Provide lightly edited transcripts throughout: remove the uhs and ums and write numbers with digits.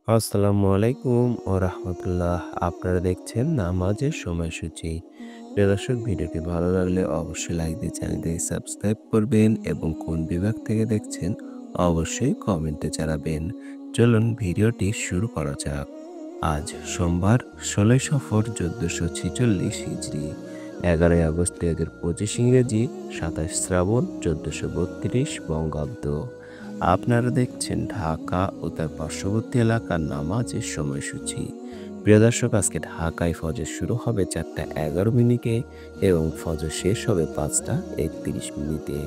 আসসালামু আলাইকুম ও রাহমাতুল্লাহ। আপনারা দেখছেন নামাজের সময়সূচি। প্রিয় দর্শক, ভিডিওটি ভালো লাগলে অবশ্যই লাইক দিয়ে চ্যানেলটি সাবস্ক্রাইব করবেন এবং কোন বিভাগ থেকে দেখছেন অবশ্যই কমেন্টে জানাবেন। চলুন ভিডিওটি শুরু করা যাক। আজ সোমবার ১৬ই সফর ১৪৪৬ হিজরি, ১১ই আগস্ট ২০২৫ ইংরেজি, ২৭ শ্রাবণ ১৪৩২ বঙ্গাব্দ। আপনারা দেখছেন ঢাকা ও তার পার্শ্ববর্তী এলাকার নামাজের সময়সূচি। প্রিয় দর্শক, আজকে ঢাকায় ফজর শুরু হবে ৪টা ১১ মিনিটে এবং ফজর শেষ হবে ৫টা ৩১ মিনিটে।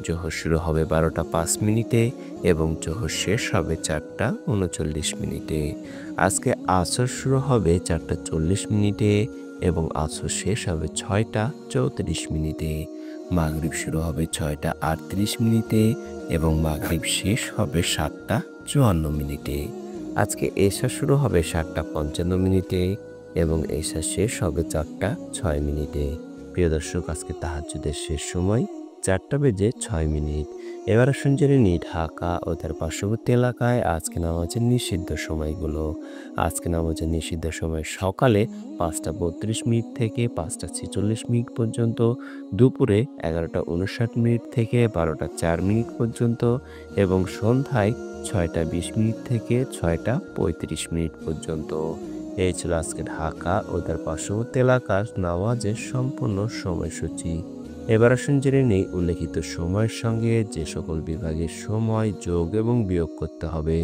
জোহর শুরু হবে ১২টা ৫ মিনিটে এবং জোহর শেষ হবে ৪টা ৩৯ মিনিটে। আজকে আসর শুরু হবে ৪টা ৪০ মিনিটে এবং আসর শেষ হবে ৬টা ৩৪ মিনিটে। মাগরিব শুরু হবে ৬টা ৩৮ মিনিটে এবং মাগরিব শেষ হবে ৭টা ৫৪ মিনিটে। আজকে এশা শুরু হবে ৭টা ৫৫ মিনিটে এবং এশা শেষ হবে ৪টা ৬ মিনিটে। প্রিয় দর্শক, আজকে তাহাজ্জুদের শেষ সময় ৪টা বেজে ৬ মিনিট। এবার আসুন জেনে নিই ঢাকা ও তার পার্শ্ববর্তী এলাকায় আজকে নামাজের নিষিদ্ধ সময়গুলো। আজকে নামাজের নিষিদ্ধ সময় সকালে ৫টা ৩২ মিনিট থেকে ৫টা ৪৬ মিনিট পর্যন্ত, দুপুরে ১১টা ৫৯ মিনিট থেকে ১২টা ৪ মিনিট পর্যন্ত এবং সন্ধ্যায় ৬টা ২০ মিনিট থেকে ৬টা ৩৫ মিনিট পর্যন্ত। এই ছিল আজকে ঢাকা ও তার পার্শ্ববর্তী এলাকার নামাজের সম্পূর্ণ সময়সূচি। এবার আসুন জেনে নেই উল্লেখিত সময়ের সঙ্গে যে সকল বিভাগের সময় যোগ এবং বিয়োগ করতে হবে।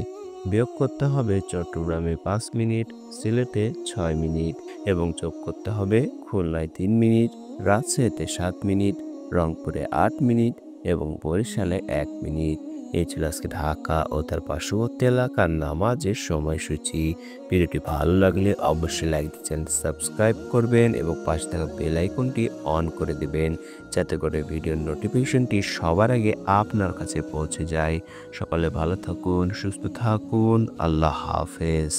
বিয়োগ করতে হবে চট্টগ্রামে ৫ মিনিট, সিলেটে ৬ মিনিট এবং যোগ করতে হবে খুলনায় ৩ মিনিট, রাজশাহীতে ৭ মিনিট, রংপুরে ৮ মিনিট এবং বরিশালে ১ মিনিট। এই ছিল আজকে ঢাকা ও তার পার্শ্ববর্তী এলাকার নামাজের সময়সূচি। ভিডিওটি ভালো লাগলে অবশ্যই লাইক দিয়ে চ্যানেল সাবস্ক্রাইব করবেন এবং পাশে থাকা বেল আইকনটি অন করে দিবেন, যাতে করে ভিডিওর নোটিফিকেশনটি সবার আগে আপনার কাছে পৌঁছে যায়। সকলে ভালো থাকুন, সুস্থ থাকুন। আল্লাহ হাফেজ।